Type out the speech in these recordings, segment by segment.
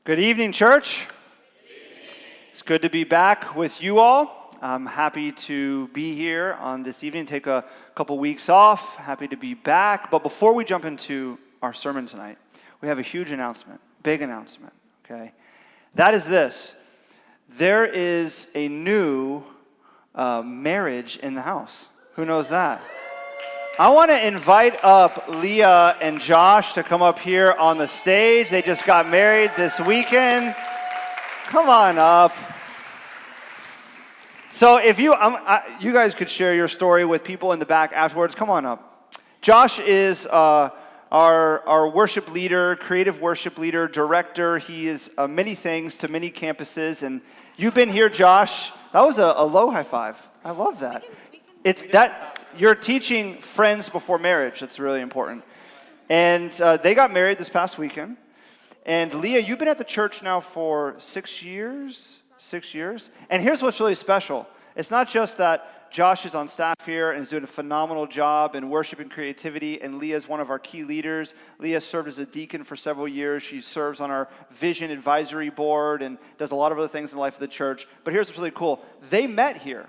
Good evening, church. It's good to be back with you all. I'm happy to be here on this evening, take a couple weeks off. Happy to be back. But before we jump into our sermon tonight, we have a huge announcement, big announcement, okay? That is this. There is a new marriage in the house. Who knows that? I want to invite up Leah and Josh to come up here on the stage. They just got married this weekend. Come on up. So if you guys could share your story with people in the back afterwards, come on up. Josh is our worship leader, creative worship leader, director. He is many things to many campuses. And you've been here, Josh. That was a low high five. I love that. It's that you're teaching friends before marriage. That's really important. And they got married this past weekend. And Leah, you've been at the church now for 6 years? 6 years. And here's what's really special. It's not just that Josh is on staff here and is doing a phenomenal job in worship and creativity, and Leah is one of our key leaders. Leah served as a deacon for several years. She serves on our vision advisory board and does a lot of other things in the life of the church. But here's what's really cool. They met here.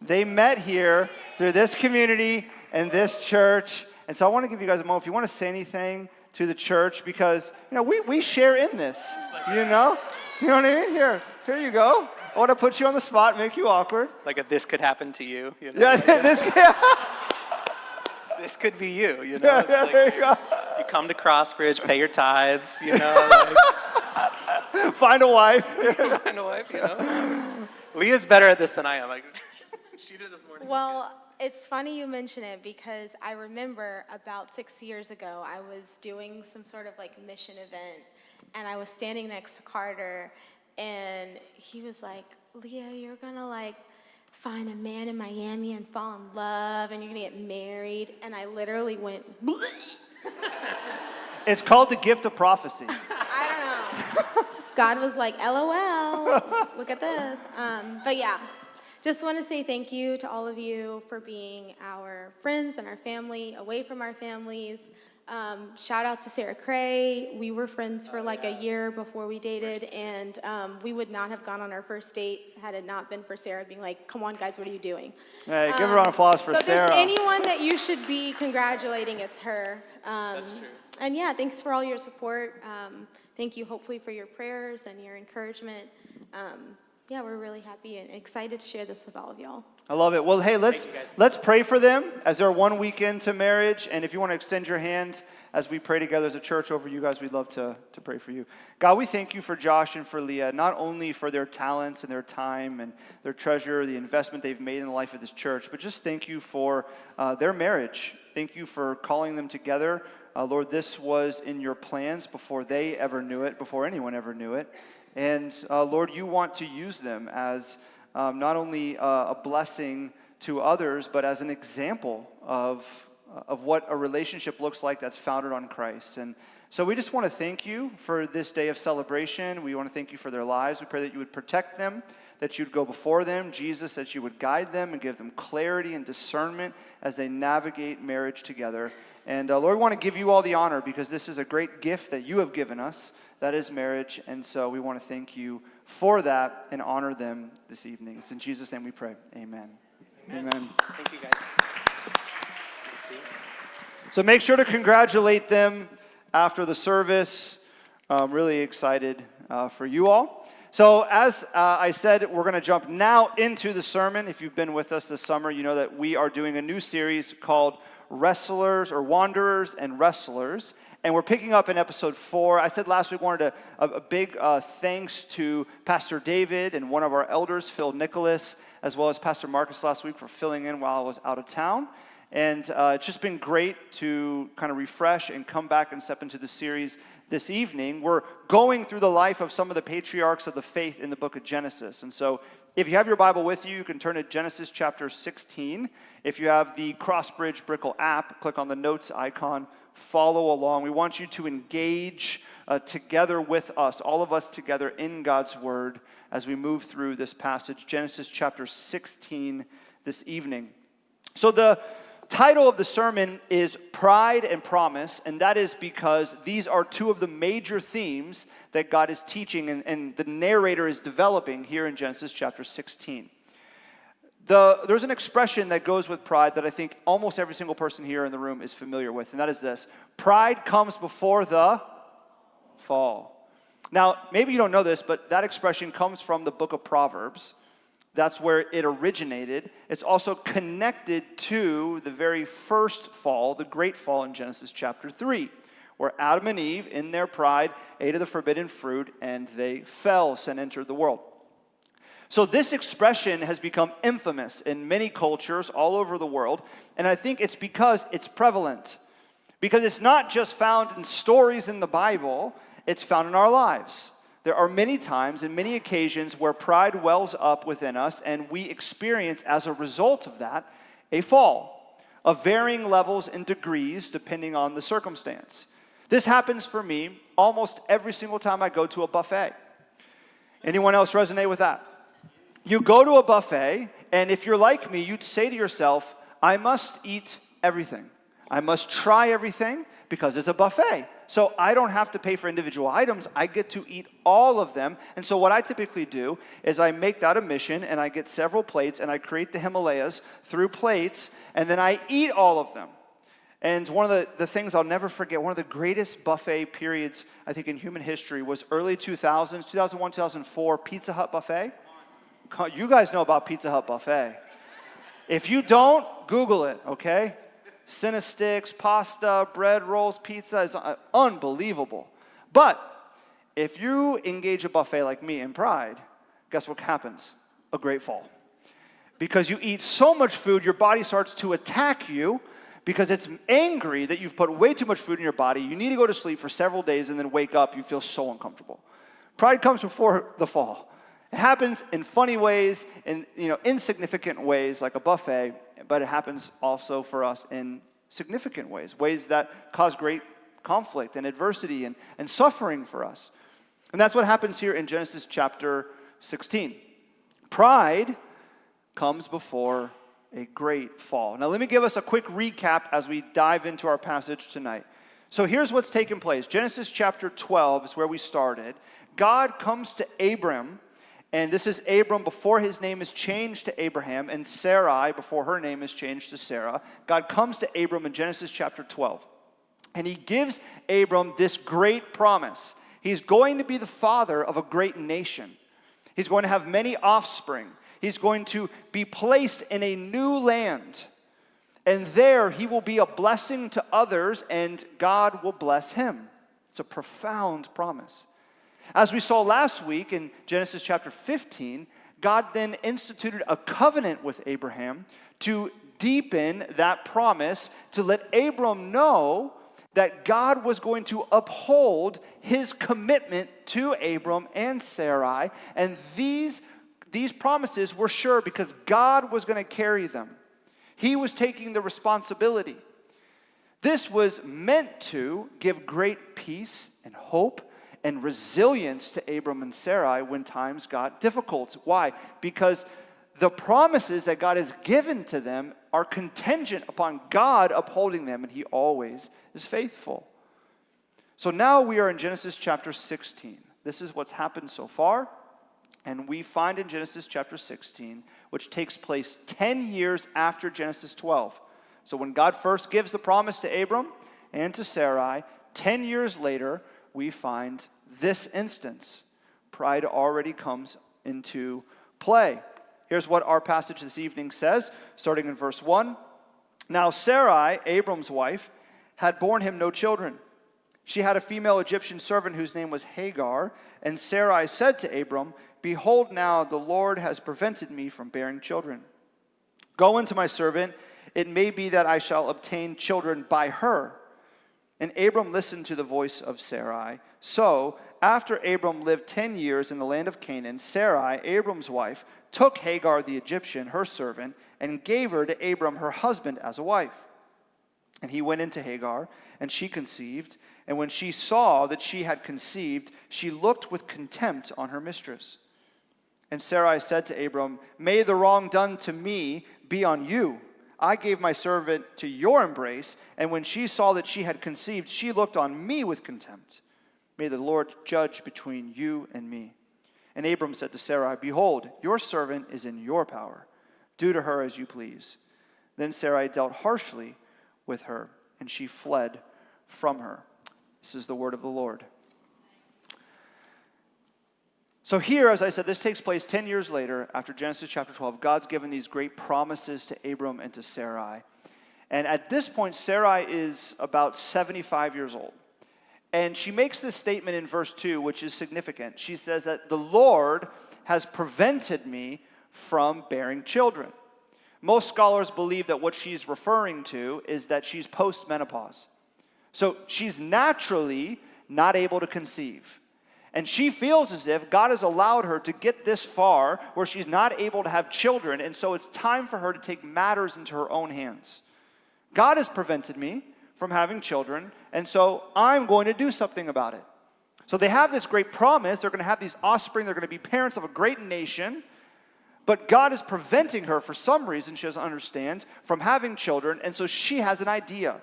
They met here through this community and this church. And so I want to give you guys a moment. If you want to say anything to the church, because, we share in this, You know what I mean? Here you go. I want to put you on the spot, make you awkward. Like a this could happen to you. Yeah, this could be you, Yeah, there you go. You come to Crossbridge, pay your tithes, Find a wife. Find a wife, Leah's better at this than I am. She did this morning. Well, it's funny you mention it because I remember about 6 years ago, I was doing some sort of mission event, and I was standing next to Carter, and he was like, Leah, you're gonna find a man in Miami and fall in love, and you're gonna get married. And I literally went, bleh. It's called the gift of prophecy. I don't know. God was like, LOL, look at this. But yeah. Just want to say thank you to all of you for being our friends and our family, away from our families. Shout out to Sarah Cray. We were friends for a year before we dated, and we would not have gone on our first date had it not been for Sarah being like, come on, guys, what are you doing? Hey, give her a round of applause for Sarah. So if there's anyone that you should be congratulating, it's her. That's true. And yeah, thanks for all your support. Thank you, hopefully, for your prayers and your encouragement. Yeah, we're really happy and excited to share this with all of y'all. I love it. Well, hey, let's pray for them as they're 1 week into marriage. And if you want to extend your hands as we pray together as a church over you guys, we'd love to pray for you. God, we thank you for Josh and for Leah, not only for their talents and their time and their treasure, the investment they've made in the life of this church, but just thank you for their marriage. Thank you for calling them together. Lord, this was in your plans before they ever knew it, before anyone ever knew it. And Lord, you want to use them as not only a blessing to others, but as an example of what a relationship looks like that's founded on Christ. And so we just want to thank you for this day of celebration. We want to thank you for their lives. We pray that you would protect them, that you'd go before them, Jesus, that you would guide them and give them clarity and discernment as they navigate marriage together. And Lord, we want to give you all the honor because this is a great gift that you have given us. That is marriage, and so we want to thank you for that and honor them this evening. It's in Jesus' name we pray. Amen. Amen. Thank you, guys. So make sure to congratulate them after the service. I'm really excited for you all. So as I said, we're going to jump now into the sermon. If you've been with us this summer, you know that we are doing a new series called Wrestlers or Wanderers and Wrestlers. And we're picking up in episode 4. I said last week we wanted a big thanks to Pastor David and one of our elders, Phil Nicholas, as well as Pastor Marcus last week for filling in while I was out of town. And it's just been great to kind of refresh and come back and step into the series this evening. We're going through the life of some of the patriarchs of the faith in the book of Genesis. And so if you have your Bible with you, you can turn to Genesis chapter 16. If you have the Crossbridge Brickell app, click on the notes icon. Follow along. We want you to engage together with us, all of us together in God's Word as we move through this passage, Genesis chapter 16 this evening. So the title of the sermon is Pride and Promise, and that is because these are two of the major themes that God is teaching and the narrator is developing here in Genesis chapter 16. There's an expression that goes with pride that I think almost every single person here in the room is familiar with, and that is this: pride comes before the fall. Now, maybe you don't know this, but that expression comes from the book of Proverbs. That's where it originated. It's also connected to the very first fall, the great fall in Genesis chapter 3, where Adam and Eve, in their pride, ate of the forbidden fruit, and they fell, sin entered the world. So this expression has become infamous in many cultures all over the world, and I think it's because it's prevalent. Because it's not just found in stories in the Bible, it's found in our lives. There are many times and many occasions where pride wells up within us, and we experience, as a result of that, a fall of varying levels and degrees depending on the circumstance. This happens for me almost every single time I go to a buffet. Anyone else resonate with that? You go to a buffet, and if you're like me, you'd say to yourself, I must eat everything. I must try everything because it's a buffet. So I don't have to pay for individual items. I get to eat all of them. And so what I typically do is I make that a mission, and I get several plates, and I create the Himalayas through plates, and then I eat all of them. And one of the things I'll never forget, one of the greatest buffet periods, I think, in human history was early 2000s, 2001, 2004, Pizza Hut buffet. You guys know about Pizza Hut buffet. If you don't, Google it, okay? Cinesticks, pasta, bread rolls, pizza is unbelievable. But if you engage a buffet like me in pride, guess what happens? A great fall. Because you eat so much food, your body starts to attack you because it's angry that you've put way too much food in your body. You need to go to sleep for several days and then wake up. You feel so uncomfortable. Pride comes before the fall. It happens in funny ways, in insignificant ways like a buffet, but it happens also for us in significant ways, ways that cause great conflict and adversity and suffering for us. And that's what happens here in Genesis chapter 16. Pride comes before a great fall. Now let me give us a quick recap as we dive into our passage tonight. So here's what's taken place. Genesis chapter 12 is where we started. God comes to Abram, and this is Abram before his name is changed to Abraham, and Sarai before her name is changed to Sarah. God comes to Abram in Genesis chapter 12, and he gives Abram this great promise. He's going to be the father of a great nation. He's going to have many offspring. He's going to be placed in a new land, and there he will be a blessing to others, and God will bless him. It's a profound promise. As we saw last week in Genesis chapter 15, God then instituted a covenant with Abraham to deepen that promise, to let Abram know that God was going to uphold his commitment to Abram and Sarai, and these promises were sure because God was going to carry them. He was taking the responsibility. This was meant to give great peace and hope and resilience to Abram and Sarai when times got difficult. Why? Because the promises that God has given to them are contingent upon God upholding them, and he always is faithful. So now we are in Genesis chapter 16. This is what's happened so far, and we find in Genesis chapter 16, which takes place 10 years after Genesis 12. So when God first gives the promise to Abram and to Sarai, 10 years later, we find this instance. Pride already comes into play. Here's what our passage this evening says, starting in verse 1. Now Sarai, Abram's wife, had borne him no children. She had a female Egyptian servant whose name was Hagar, and Sarai said to Abram, Behold now, the Lord has prevented me from bearing children. Go into my servant, it may be that I shall obtain children by her. And Abram listened to the voice of Sarai. So, after Abram lived 10 years in the land of Canaan, Sarai, Abram's wife, took Hagar the Egyptian, her servant, and gave her to Abram, her husband, as a wife. And he went into Hagar, and she conceived. And when she saw that she had conceived, she looked with contempt on her mistress. And Sarai said to Abram, May the wrong done to me be on you. I gave my servant to your embrace, and when she saw that she had conceived, she looked on me with contempt. May the Lord judge between you and me." And Abram said to Sarai, "Behold, your servant is in your power. Do to her as you please." Then Sarai dealt harshly with her, and she fled from her. This is the word of the Lord. So here, as I said, this takes place 10 years later after Genesis chapter 12. God's given these great promises to Abram and to Sarai. And at this point, Sarai is about 75 years old. And she makes this statement in verse 2, which is significant. She says that the Lord has prevented me from bearing children. Most scholars believe that what she's referring to is that she's post-menopause. So she's naturally not able to conceive. And she feels as if God has allowed her to get this far where she's not able to have children, and so it's time for her to take matters into her own hands. God has prevented me from having children, and so I'm going to do something about it. So they have this great promise. They're going to have these offspring. They're going to be parents of a great nation. But God is preventing her, for some reason she doesn't understand, from having children, and so she has an idea.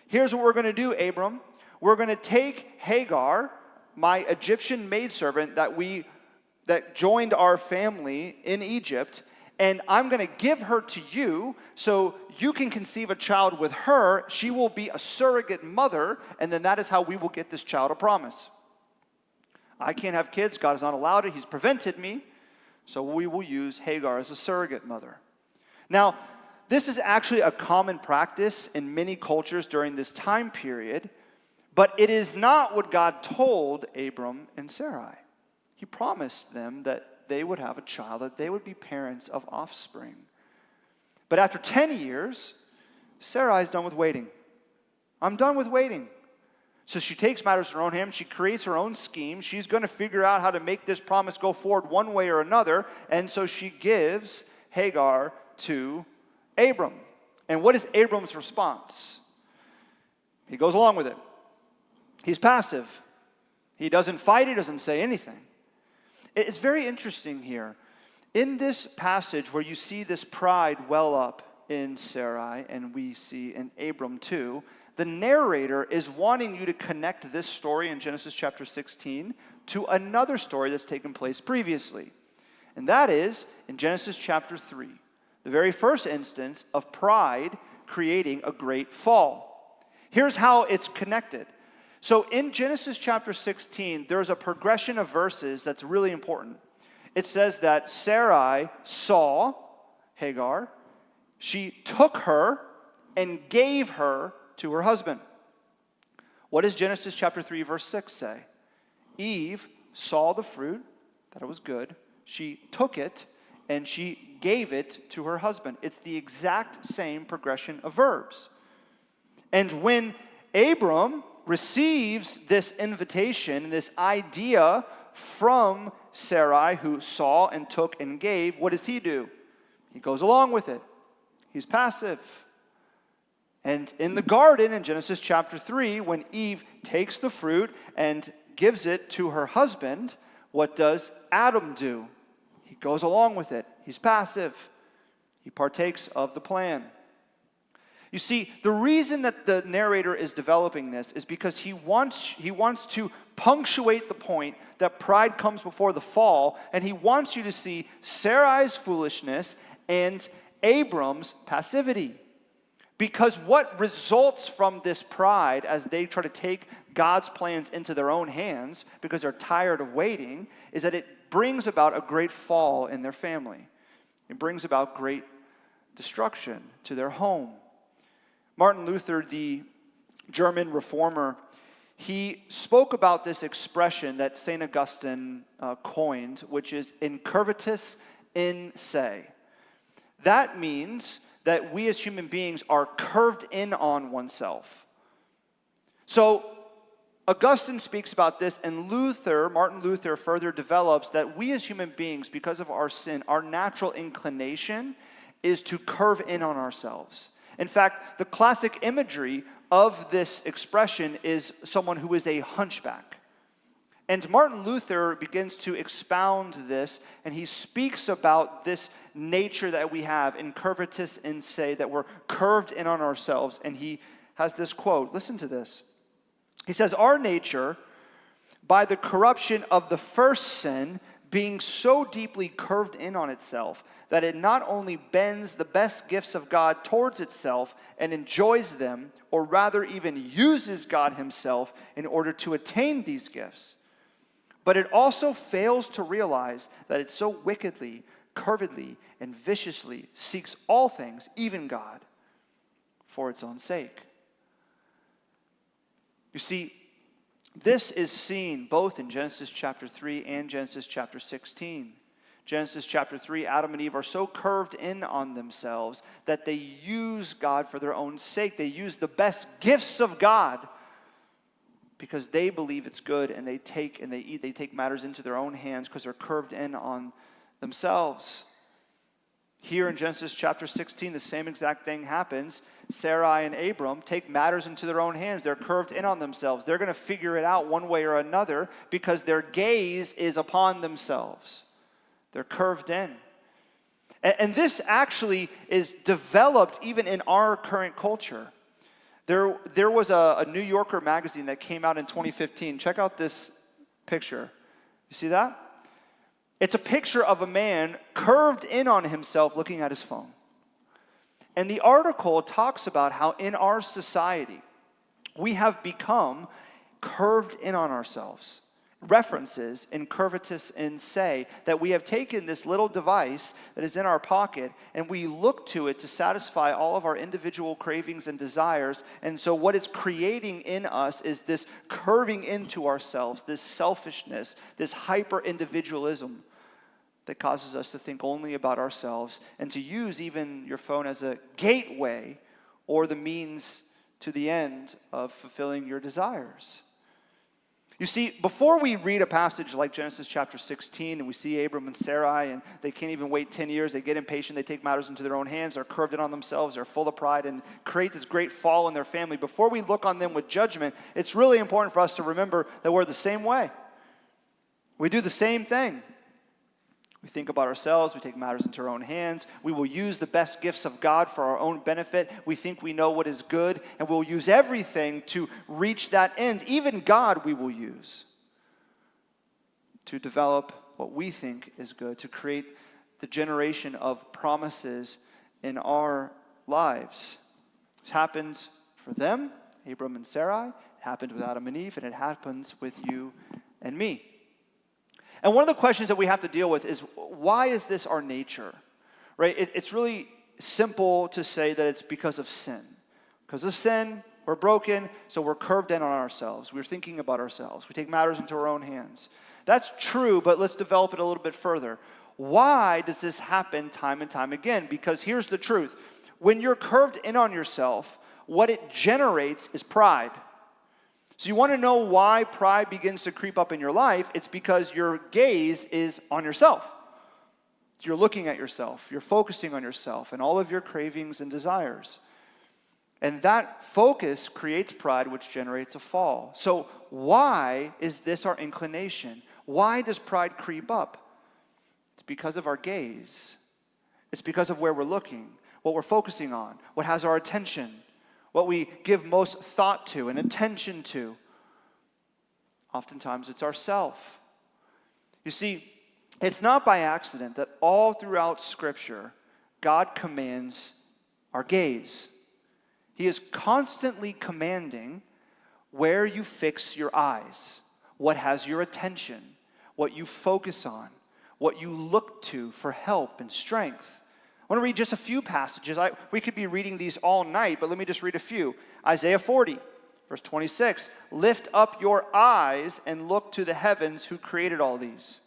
Here's what we're going to do, Abram. We're going to take Hagar, my Egyptian maidservant that joined our family in Egypt, and I'm going to give her to you so you can conceive a child with her. She will be a surrogate mother, and then that is how we will get this child a promise. I can't have kids. God has not allowed it. He's prevented me. So we will use Hagar as a surrogate mother. Now, this is actually a common practice in many cultures during this time period, but it is not what God told Abram and Sarai. He promised them that they would have a child, that they would be parents of offspring. But after 10 years, Sarai's done with waiting. I'm done with waiting. So she takes matters in her own hands. She creates her own scheme. She's going to figure out how to make this promise go forward one way or another. And so she gives Hagar to Abram. And what is Abram's response? He goes along with it. He's passive. He doesn't fight. He doesn't say anything. It's very interesting here. In this passage where you see this pride well up in Sarai, and we see in Abram too, the narrator is wanting you to connect this story in Genesis chapter 16 to another story that's taken place previously. And that is in Genesis chapter 3, the very first instance of pride creating a great fall. Here's how it's connected. So in Genesis chapter 16, there's a progression of verses that's really important. It says that Sarai saw Hagar, she took her and gave her to her husband. What does Genesis chapter 3 verse 6 say? Eve saw the fruit, that it was good. She took it and she gave it to her husband. It's the exact same progression of verbs. And when Abram receives this invitation, this idea from Sarai, who saw and took and gave, what does he do? He goes along with it. He's passive. And in the garden, in Genesis chapter 3, when Eve takes the fruit and gives it to her husband, what does Adam do? He goes along with it. He's passive. He partakes of the plan. You see, the reason that the narrator is developing this is because he wants to punctuate the point that pride comes before the fall, and he wants you to see Sarai's foolishness and Abram's passivity. Because what results from this pride as they try to take God's plans into their own hands because they're tired of waiting is that it brings about a great fall in their family. It brings about great destruction to their home. Martin Luther, the German reformer, he spoke about this expression that St. Augustine coined, which is incurvatus in se. That means that we as human beings are curved in on oneself. So Augustine speaks about this, and Martin Luther further develops that we as human beings, because of our sin, our natural inclination is to curve in on ourselves. In fact, the classic imagery of this expression is someone who is a hunchback. And Martin Luther begins to expound this, and he speaks about this nature that we have, incurvatus in se, that we're curved in on ourselves. And he has this quote. Listen to this. He says, our nature, by the corruption of the first sin, being so deeply curved in on itself that it not only bends the best gifts of God towards itself and enjoys them, or rather even uses God himself in order to attain these gifts, but it also fails to realize that it so wickedly, curvedly, and viciously seeks all things, even God, for its own sake. You see, this is seen both in Genesis chapter 3 and Genesis chapter 16. Genesis chapter 3, Adam and Eve are so curved in on themselves that they use God for their own sake. They use the best gifts of God because they believe it's good, and they take matters into their own hands because they're curved in on themselves. Here in Genesis chapter 16, the same exact thing happens. Sarai and Abram take matters into their own hands. They're curved in on themselves. They're going to figure it out one way or another because their gaze is upon themselves. They're curved in. And this actually is developed even in our current culture. There was a New Yorker magazine that came out in 2015. Check out this picture. You see that? It's a picture of a man curved in on himself looking at his phone. And the article talks about how in our society, we have become curved in on ourselves. References incurvatus in se, that we have taken this little device that is in our pocket and we look to it to satisfy all of our individual cravings and desires. And so what it's creating in us is this curving into ourselves, this selfishness, this hyper-individualism that causes us to think only about ourselves and to use even your phone as a gateway or the means to the end of fulfilling your desires. You see, before we read a passage like Genesis chapter 16 and we see Abram and Sarai and they can't even wait 10 years, they get impatient, they take matters into their own hands, they're curved in on themselves, they're full of pride and create this great fall in their family. Before we look on them with judgment, it's really important for us to remember that we're the same way. We do the same thing. We think about ourselves, we take matters into our own hands, we will use the best gifts of God for our own benefit, we think we know what is good, and we'll use everything to reach that end. Even God we will use to develop what we think is good, to create the generation of promises in our lives. This happens for them, Abram and Sarai, it happened with Adam and Eve, and it happens with you and me. And one of the questions that we have to deal with is, why is this our nature? Right? It's really simple to say that it's because of sin. Because of sin, we're broken, so we're curved in on ourselves. We're thinking about ourselves. We take matters into our own hands. That's true, but let's develop it a little bit further. Why does this happen time and time again? Because here's the truth. When you're curved in on yourself, what it generates is pride. So you want to know why pride begins to creep up in your life? It's because your gaze is on yourself. You're looking at yourself. You're focusing on yourself and all of your cravings and desires. And that focus creates pride, which generates a fall. So why is this our inclination? Why does pride creep up? It's because of our gaze. It's because of where we're looking, what we're focusing on, what has our attention, what we give most thought to and attention to. Oftentimes it's ourself. You see, it's not by accident that all throughout Scripture, God commands our gaze. He is constantly commanding where you fix your eyes, what has your attention, what you focus on, what you look to for help and strength. I want to read just a few passages. We could be reading these all night, but let me just read a few. Isaiah 40, verse 26. Lift up your eyes and look to the heavens, who created all these.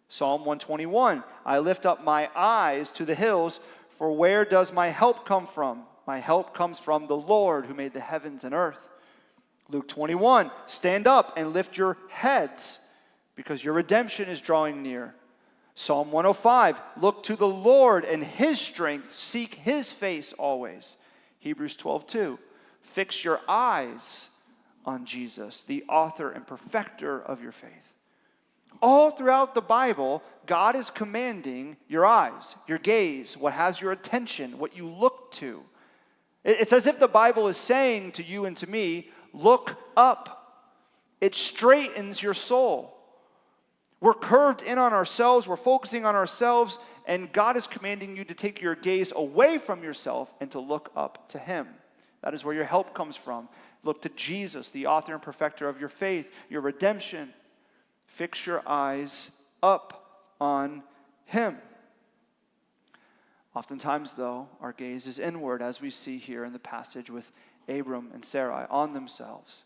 Psalm 121. I lift up my eyes to the hills, for where does my help come from? My help comes from the Lord, who made the heavens and earth. Luke 21. Stand up and lift your heads, because your redemption is drawing near. Psalm 105, look to the Lord and his strength, seek his face always. Hebrews 12:2, fix your eyes on Jesus, the author and perfecter of your faith. all throughout the Bible, God is commanding your eyes, your gaze, what has your attention, what you look to. It's as if the Bible is saying to you and to me, look up. It straightens your soul. We're curved in on ourselves, we're focusing on ourselves, and God is commanding you to take your gaze away from yourself and to look up to Him. That is where your help comes from. Look to Jesus, the author and perfecter of your faith, your redemption. Fix your eyes up on Him. Oftentimes, though, our gaze is inward, as we see here in the passage with Abram and Sarai, on themselves.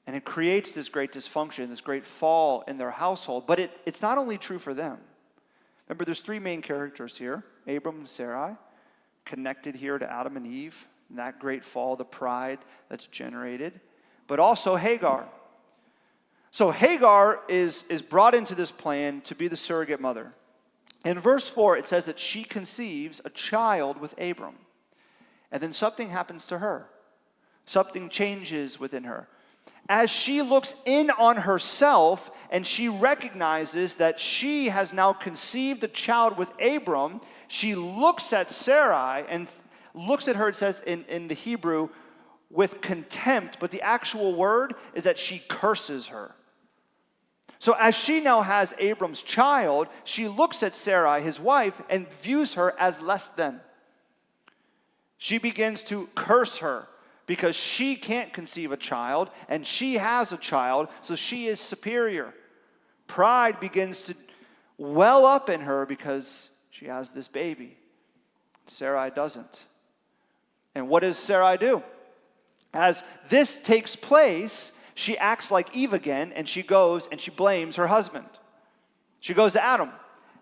And it creates this great dysfunction, this great fall in their household. But it's not only true for them. Remember, there's three main characters here, Abram and Sarai, connected here to Adam and Eve, and that great fall, the pride that's generated, but also Hagar. So Hagar is brought into this plan to be the surrogate mother. In verse 4, it says that she conceives a child with Abram. And then something happens to her. Something changes within her. As she looks in on herself and she recognizes that she has now conceived a child with Abram, she looks at Sarai and looks at her, it says in the Hebrew, with contempt. But the actual word is that she curses her. So as she now has Abram's child, she looks at Sarai, his wife, and views her as less than. She begins to curse her because she can't conceive a child, and she has a child, so she is superior. Pride begins to well up in her because she has this baby. Sarai doesn't. And what does Sarai do? As this takes place, she acts like Eve again, and she goes and she blames her husband. She goes to Adam.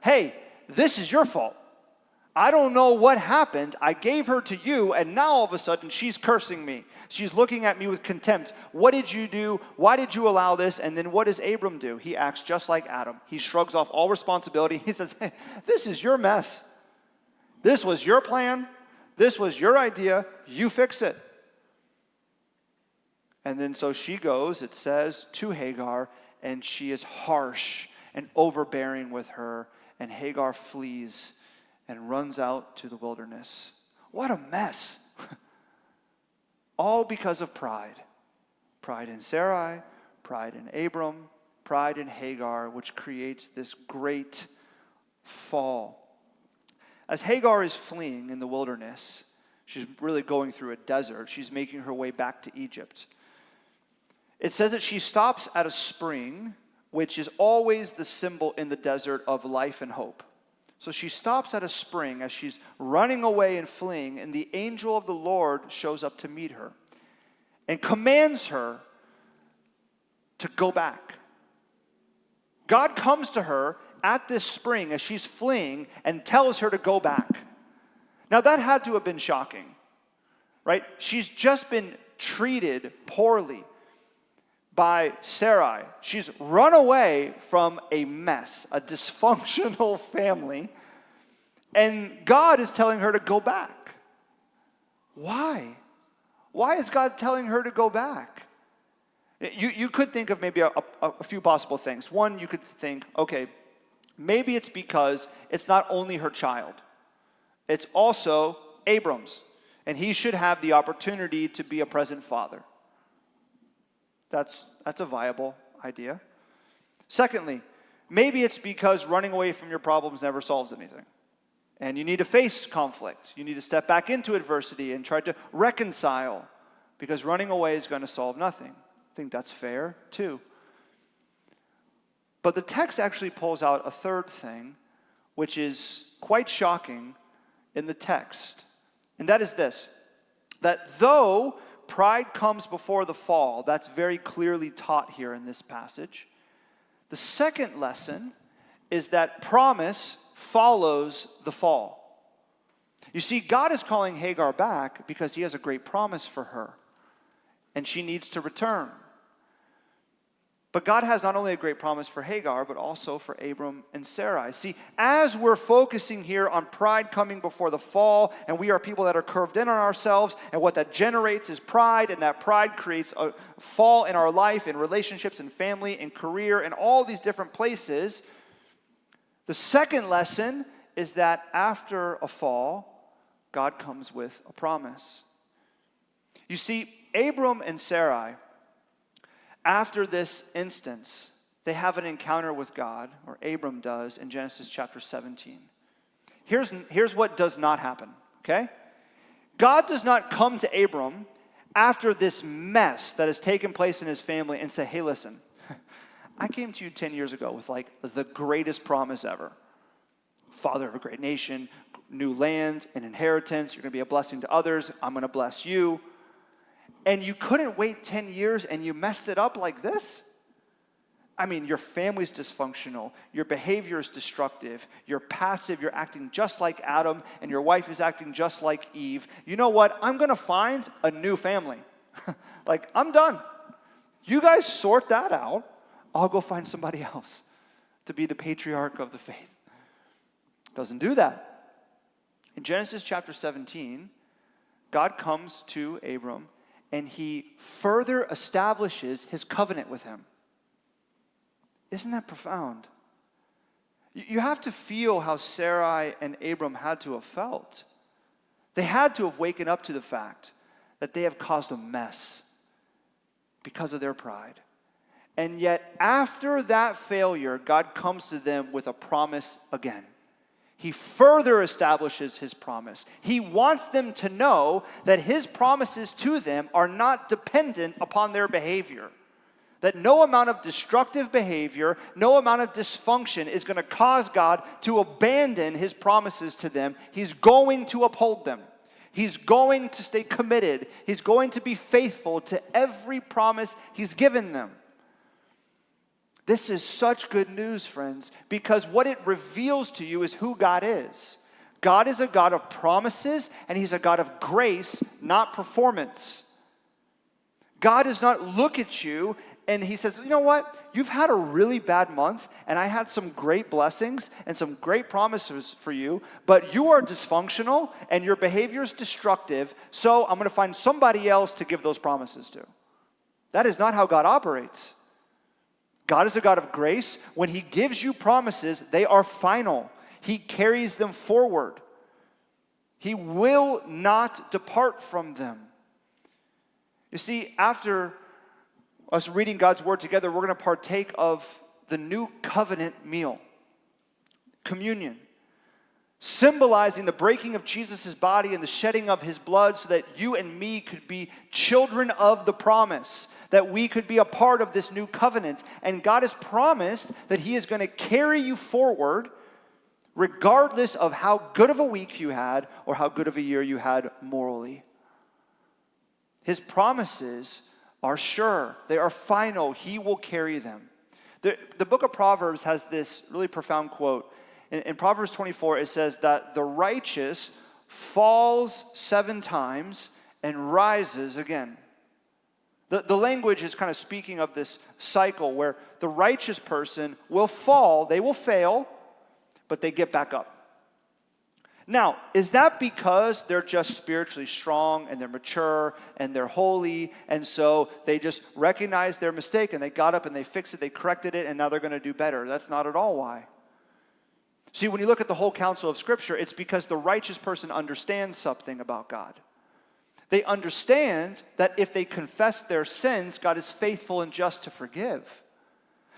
Hey, this is your fault. I don't know what happened. I gave her to you, and now all of a sudden she's cursing me. She's looking at me with contempt. What did you do? Why did you allow this? And then what does Abram do? He acts just like Adam. He shrugs off all responsibility. He says, hey, this is your mess. This was your plan. This was your idea. You fix it. And then so she goes, it says, to Hagar, and she is harsh and overbearing with her, and Hagar flees and runs out to the wilderness. What a mess. All because of pride. Pride in Sarai, pride in Abram, pride in Hagar, which creates this great fall. As Hagar is fleeing in the wilderness, she's really going through a desert. She's making her way back to Egypt. It says that she stops at a spring, which is always the symbol in the desert of life and hope. So she stops at a spring as she's running away and fleeing, and the angel of the Lord shows up to meet her and commands her to go back. God comes to her at this spring as she's fleeing and tells her to go back. Now that had to have been shocking, right? She's just been treated poorly by Sarai. She's run away from a mess, a dysfunctional family, and God is telling her to go back. Why? Why is God telling her to go back? You could think of maybe a few possible things. One, you could think, okay, maybe it's because it's not only her child, it's also Abram's, and he should have the opportunity to be a present father. That's a viable idea. Secondly, maybe it's because running away from your problems never solves anything. And you need to face conflict. You need to step back into adversity and try to reconcile, because running away is going to solve nothing. I think that's fair, too. But the text actually pulls out a third thing, which is quite shocking in the text. And that is this, that though pride comes before the fall, that's very clearly taught here in this passage. The second lesson is that promise follows the fall. You see, God is calling Hagar back because he has a great promise for her, and she needs to return. But God has not only a great promise for Hagar, but also for Abram and Sarai. See, as we're focusing here on pride coming before the fall, and we are people that are curved in on ourselves, and what that generates is pride, and that pride creates a fall in our life, in relationships, in family, in career, in all these different places. The second lesson is that after a fall, God comes with a promise. You see, Abram and Sarai, after this instance, they have an encounter with God, or Abram does, in Genesis chapter 17. Here's what does not happen, okay? God does not come to Abram after this mess that has taken place in his family and say, hey, listen, I came to you 10 years ago with like the greatest promise ever. Father of a great nation, new land, an inheritance, you're going to be a blessing to others, I'm going to bless you. And you couldn't wait 10 years and you messed it up like this? I mean, your family's dysfunctional, your behavior is destructive, you're passive, you're acting just like Adam, and your wife is acting just like Eve. You know what? I'm going to find a new family. Like, I'm done. You guys sort that out. I'll go find somebody else to be the patriarch of the faith. Doesn't do that. In Genesis chapter 17, God comes to Abram and he further establishes his covenant with him. Isn't that profound? You have to feel how Sarai and Abram had to have felt. They had to have waken up to the fact that they have caused a mess because of their pride. And yet, after that failure, God comes to them with a promise again. He further establishes his promise. He wants them to know that his promises to them are not dependent upon their behavior. That no amount of destructive behavior, no amount of dysfunction is going to cause God to abandon his promises to them. He's going to uphold them. He's going to stay committed. He's going to be faithful to every promise he's given them. This is such good news, friends, because what it reveals to you is who God is. God is a God of promises, and he's a God of grace, not performance. God does not look at you and he says, you know what? You've had a really bad month, and I had some great blessings and some great promises for you, but you are dysfunctional and your behavior is destructive, so I'm going to find somebody else to give those promises to. That is not how God operates. God is a God of grace. When he gives you promises, they are final. He carries them forward. He will not depart from them. You see, after us reading God's word together, we're going to partake of the new covenant meal, communion, symbolizing the breaking of Jesus' body and the shedding of his blood so that you and me could be children of the promise, that we could be a part of this new covenant. And God has promised that he is going to carry you forward regardless of how good of a week you had or how good of a year you had morally. His promises are sure. They are final. He will carry them. The book of Proverbs has this really profound quote. In Proverbs 24, it says that the righteous falls 7 times and rises again. The language is kind of speaking of this cycle where the righteous person will fall, they will fail, but they get back up. Now, is that because they're just spiritually strong and they're mature and they're holy and so they just recognize their mistake and they got up and they fixed it, they corrected it, and now they're going to do better? That's not at all why. See, when you look at the whole counsel of Scripture, it's because the righteous person understands something about God. They understand that if they confess their sins, God is faithful and just to forgive.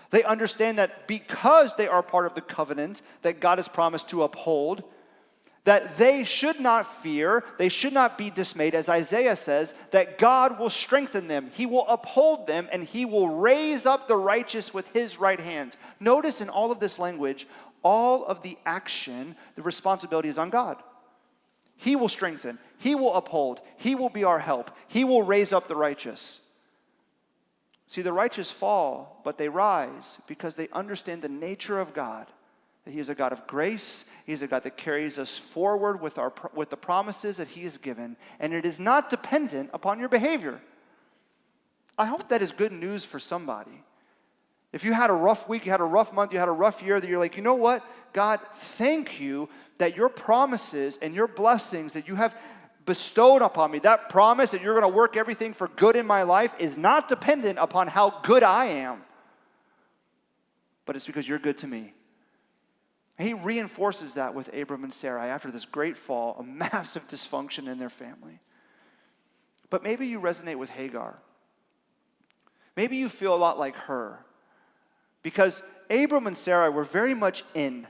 They understand that because they are part of the covenant that God has promised to uphold, that they should not fear, they should not be dismayed, as Isaiah says, that God will strengthen them, he will uphold them, and he will raise up the righteous with his right hand. Notice in all of this language, all of the action, the responsibility is on God. He will strengthen, he will uphold, he will be our help, he will raise up the righteous. See, the righteous fall, but they rise because they understand the nature of God. That he is a God of grace. He is a God that carries us forward with the promises that he has given. And it is not dependent upon your behavior. I hope that is good news for somebody. If you had a rough week, you had a rough month, you had a rough year, that you're like, you know what? God, thank you that your promises and your blessings that you have bestowed upon me, that promise that you're going to work everything for good in my life is not dependent upon how good I am, but it's because you're good to me. And he reinforces that with Abram and Sarai after this great fall, a massive dysfunction in their family. But maybe you resonate with Hagar. Maybe you feel a lot like her. Because Abram and Sarai were very much in.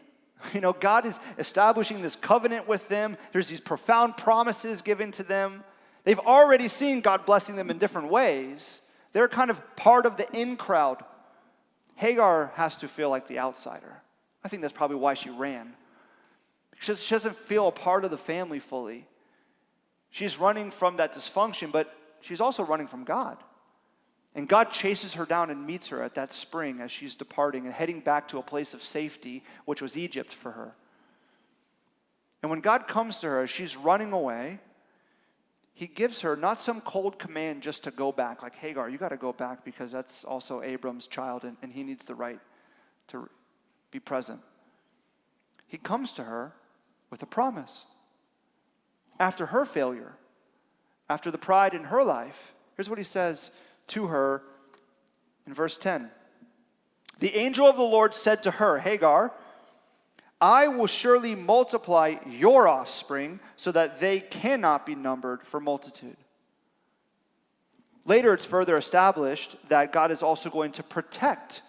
God is establishing this covenant with them. There's these profound promises given to them. They've already seen God blessing them in different ways. They're kind of part of the in crowd. Hagar has to feel like the outsider. I think that's probably why she ran. She doesn't feel a part of the family fully. She's running from that dysfunction, but she's also running from God. And God chases her down and meets her at that spring as she's departing and heading back to a place of safety, which was Egypt for her. And when God comes to her as she's running away, he gives her not some cold command just to go back, like, Hagar, you got to go back because that's also Abram's child and he needs the right to be present. He comes to her with a promise. After her failure, after the pride in her life, here's what he says to her in verse 10. The angel of the Lord said to her, Hagar, I will surely multiply your offspring so that they cannot be numbered for multitude. Later, it's further established that God is also going to protect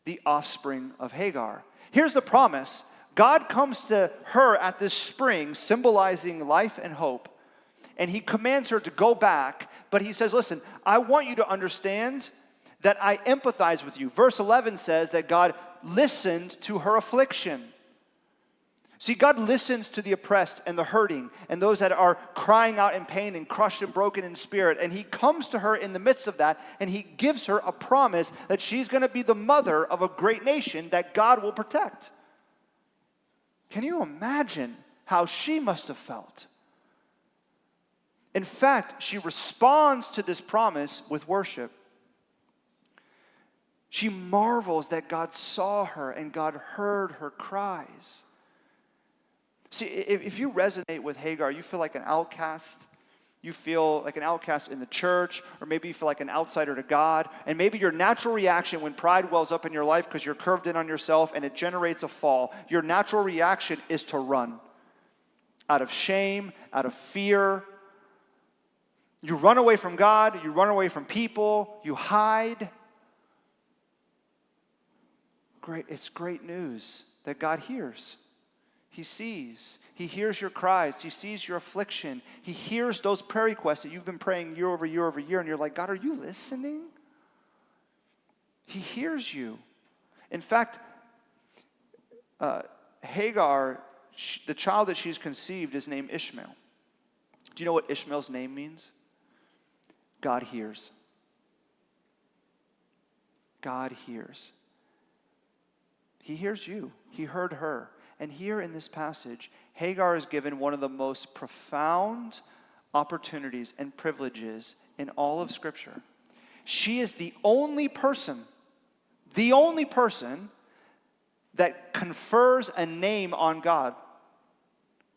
the offspring of Hagar. Here's the promise. God comes to her at this spring, symbolizing life and hope, and he commands her to go back, but he says, listen, I want you to understand that I empathize with you. Verse 11 says that God listened to her affliction. See, God listens to the oppressed and the hurting and those that are crying out in pain and crushed and broken in spirit. And he comes to her in the midst of that, and he gives her a promise that she's going to be the mother of a great nation that God will protect. Can you imagine how she must have felt? In fact, she responds to this promise with worship. She marvels that God saw her and God heard her cries. See, if you resonate with Hagar, you feel like an outcast. You feel like an outcast in the church, or maybe you feel like an outsider to God. And maybe your natural reaction when pride wells up in your life because you're curved in on yourself and it generates a fall, your natural reaction is to run. Out of shame, out of fear. You run away from God, you run away from people, you hide. It's great news that God hears. He sees. He hears your cries. He sees your affliction. He hears those prayer requests that you've been praying year over year over year, and you're like, God, are you listening? He hears you. In fact, Hagar, the child that she's conceived is named Ishmael. Do you know what Ishmael's name means? God hears. God hears. He hears you. He heard her. And here in this passage, Hagar is given one of the most profound opportunities and privileges in all of Scripture. She is the only person that confers a name on God.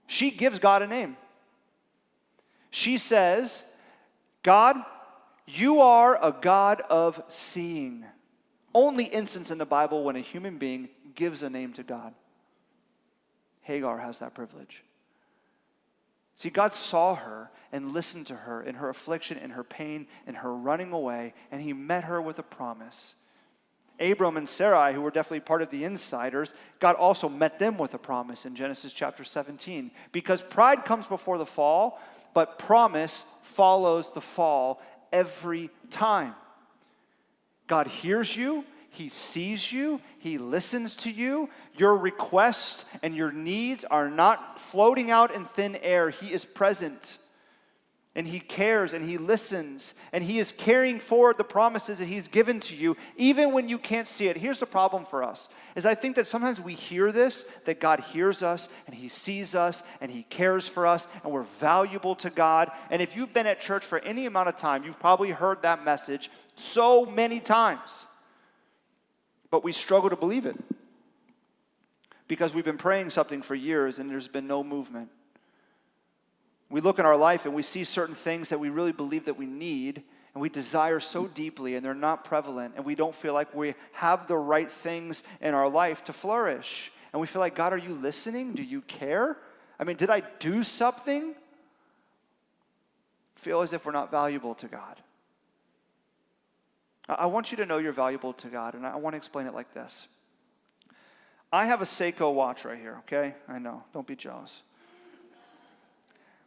She gives God a name. She says, God, you are a God of seeing. Only instance in the Bible when a human being gives a name to God. Hagar has that privilege. See, God saw her and listened to her in her affliction, in her pain, in her running away, and he met her with a promise. Abram and Sarai, who were definitely part of the insiders, God also met them with a promise in Genesis chapter 17. Because pride comes before the fall, but promise follows the fall every time. God hears you. He sees you. He listens to you. Your requests and your needs are not floating out in thin air. He is present. And he cares and he listens. And he is carrying forward the promises that he's given to you, even when you can't see it. Here's the problem for us, is I think that sometimes we hear this, that God hears us and he sees us and he cares for us and we're valuable to God. And if you've been at church for any amount of time, you've probably heard that message so many times. but we struggle to believe it because we've been praying something for years and there's been no movement. We look in our life and we see certain things that we really believe that we need and we desire so deeply, and they're not prevalent, and we don't feel like we have the right things in our life to flourish. And we feel like, God, are you listening? Do you care? I mean, did I do something? Feel as if we're not valuable to God. I want you to know you're valuable to God, and I want to explain it like this. I have a Seiko watch right here, okay? I know, don't be jealous.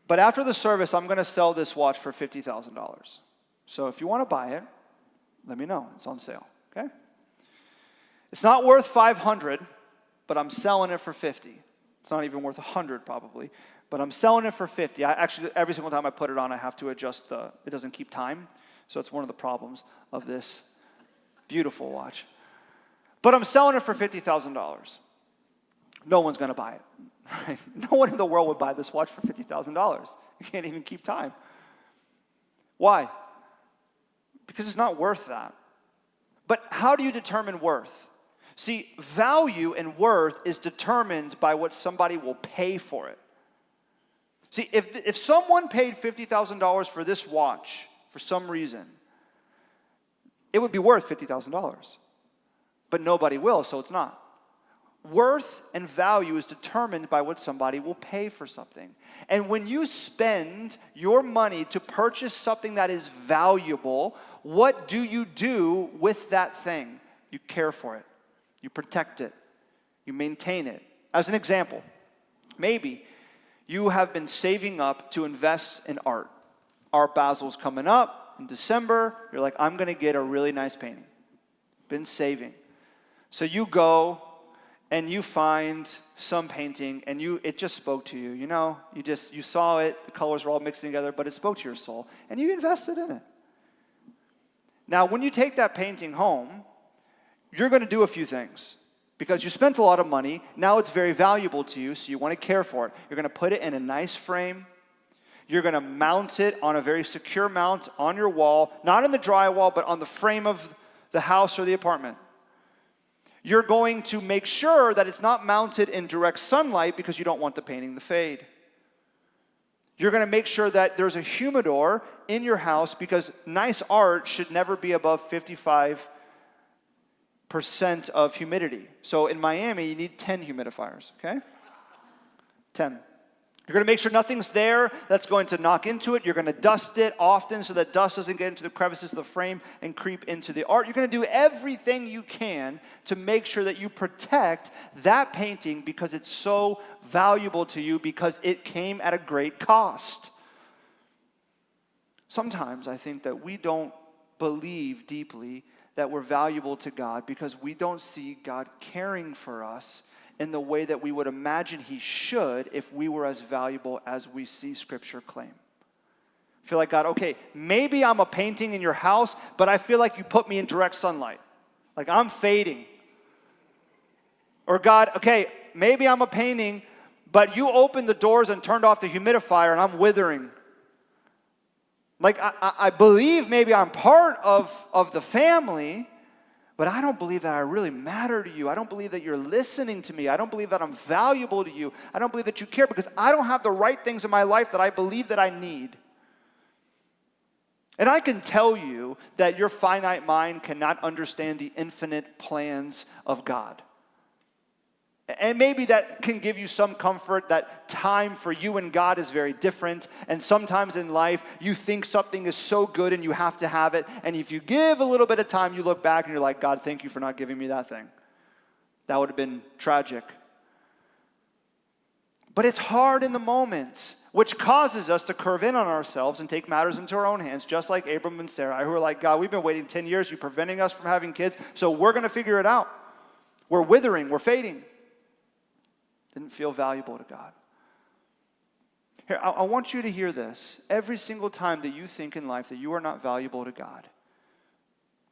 But after the service, I'm going to sell this watch for $50,000. So if you want to buy it, let me know. It's on sale, okay? It's not worth $500, but I'm selling it for $50. It's not even worth $100 probably, but I'm selling it for $50. Actually, every single time I put it on, I have to adjust it doesn't keep time. So it's one of the problems of this beautiful watch. But I'm selling it for $50,000. No one's going to buy it. Right? No one in the world would buy this watch for $50,000. You can't even keep time. Why? Because it's not worth that. But how do you determine worth? See, value and worth is determined by what somebody will pay for it. See, if someone paid $50,000 for this watch for some reason, it would be worth $50,000. But nobody will, so it's not. Worth and value is determined by what somebody will pay for something. And when you spend your money to purchase something that is valuable, what do you do with that thing? You care for it. You protect it. You maintain it. As an example, maybe you have been saving up to invest in art. Art Basel's coming up in December. You're like, I'm going to get a really nice painting. Been saving. So you go and you find some painting and it just spoke to you. You know, you saw it, the colors were all mixed together, but it spoke to your soul and you invested in it. Now, when you take that painting home, you're going to do a few things because you spent a lot of money. Now it's very valuable to you, so you want to care for it. You're going to put it in a nice frame. You're going to mount it on a very secure mount on your wall, not in the drywall, but on the frame of the house or the apartment. You're going to make sure that it's not mounted in direct sunlight because you don't want the painting to fade. You're going to make sure that there's a humidor in your house because nice art should never be above 55% of humidity. So in Miami, you need 10 humidifiers, okay? 10. You're going to make sure nothing's there that's going to knock into it. You're going to dust it often so that dust doesn't get into the crevices of the frame and creep into the art. You're going to do everything you can to make sure that you protect that painting because it's so valuable to you because it came at a great cost. Sometimes I think that we don't believe deeply that we're valuable to God because we don't see God caring for us in the way that we would imagine He should if we were as valuable as we see Scripture claim. I feel like, God, okay, maybe I'm a painting in your house, but I feel like you put me in direct sunlight. Like I'm fading. Or God, okay, maybe I'm a painting, but you opened the doors and turned off the humidifier and I'm withering. Like I believe maybe I'm part of the family, but I don't believe that I really matter to you. I don't believe that you're listening to me. I don't believe that I'm valuable to you. I don't believe that you care because I don't have the right things in my life that I believe that I need. And I can tell you that your finite mind cannot understand the infinite plans of God. And maybe that can give you some comfort that time for you and God is very different. And sometimes in life, you think something is so good and you have to have it. And if you give a little bit of time, you look back and you're like, God, thank you for not giving me that thing. That would have been tragic. But it's hard in the moment, which causes us to curve in on ourselves and take matters into our own hands, just like Abram and Sarai, who are like, God, we've been waiting 10 years. You're preventing us from having kids, so we're going to figure it out. We're withering. We're fading. Didn't feel valuable to God. Here, I want you to hear this. Every single time that you think in life that you are not valuable to God,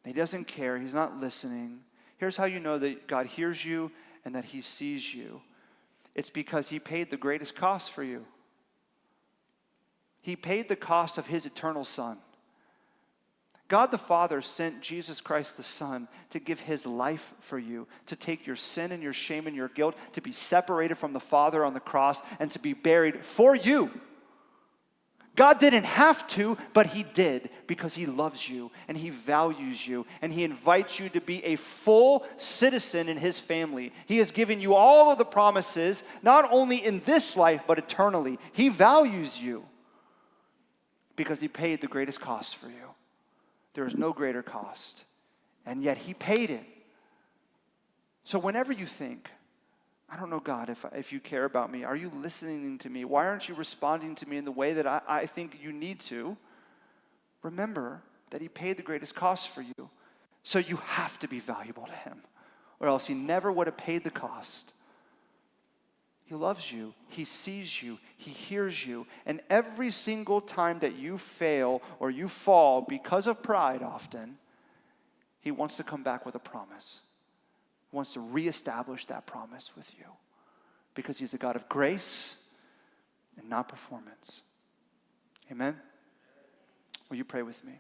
He doesn't care, He's not listening, here's how you know that God hears you and that He sees you. It's because He paid the greatest cost for you. He paid the cost of His eternal Son. God the Father sent Jesus Christ the Son to give his life for you, to take your sin and your shame and your guilt, to be separated from the Father on the cross, and to be buried for you. God didn't have to, but he did because he loves you and he values you and he invites you to be a full citizen in his family. He has given you all of the promises, not only in this life, but eternally. He values you because he paid the greatest cost for you. There is no greater cost, and yet he paid it. So whenever you think, I don't know, God, if you care about me, are you listening to me? Why aren't you responding to me in the way that I think you need to? Remember that he paid the greatest cost for you. So you have to be valuable to him, or else he never would have paid the cost. He loves you. He sees you. He hears you. And every single time that you fail or you fall because of pride often, he wants to come back with a promise. He wants to reestablish that promise with you because he's a God of grace and not performance. Amen? Will you pray with me?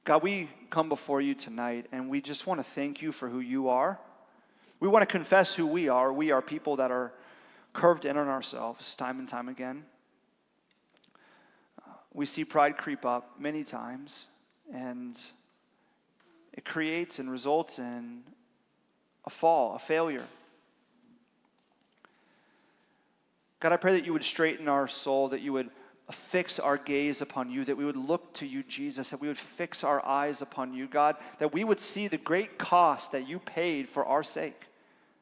God, we come before you tonight, and we just want to thank you for who you are. We want to confess who we are. We are people that are curved in on ourselves time and time again. We see pride creep up many times, and it creates and results in a fall, a failure. God, I pray that you would straighten our soul, that you would fix our gaze upon you, that we would look to you, Jesus, that we would fix our eyes upon you, God, that we would see the great cost that you paid for our sake,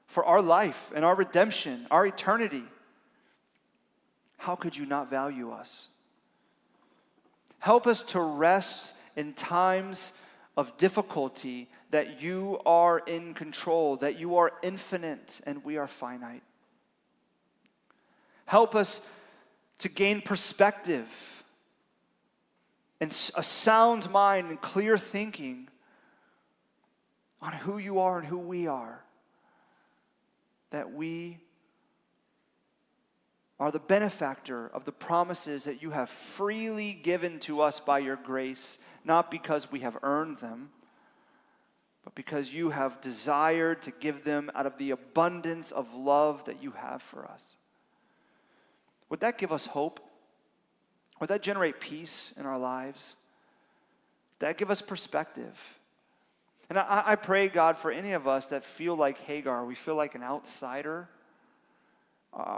for our life and our redemption, our eternity. How could you not value us? Help us to rest in times of difficulty that you are in control, that you are infinite and we are finite. Help us to gain perspective and a sound mind and clear thinking on who you are and who we are. That we are the benefactor of the promises that you have freely given to us by your grace, not because we have earned them, but because you have desired to give them out of the abundance of love that you have for us. Would that give us hope? Would that generate peace in our lives? Would that give us perspective? And I pray, God, for any of us that feel like Hagar, we feel like an outsider.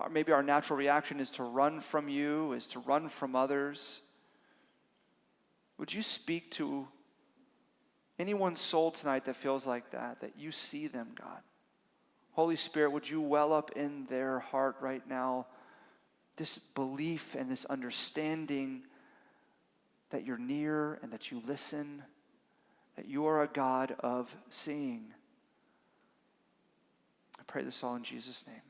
Maybe our natural reaction is to run from you, is to run from others. Would you speak to anyone's soul tonight that feels like that you see them, God? Holy Spirit, would you well up in their heart right now this belief and this understanding that you're near and that you listen, that you are a God of seeing. I pray this all in Jesus' name.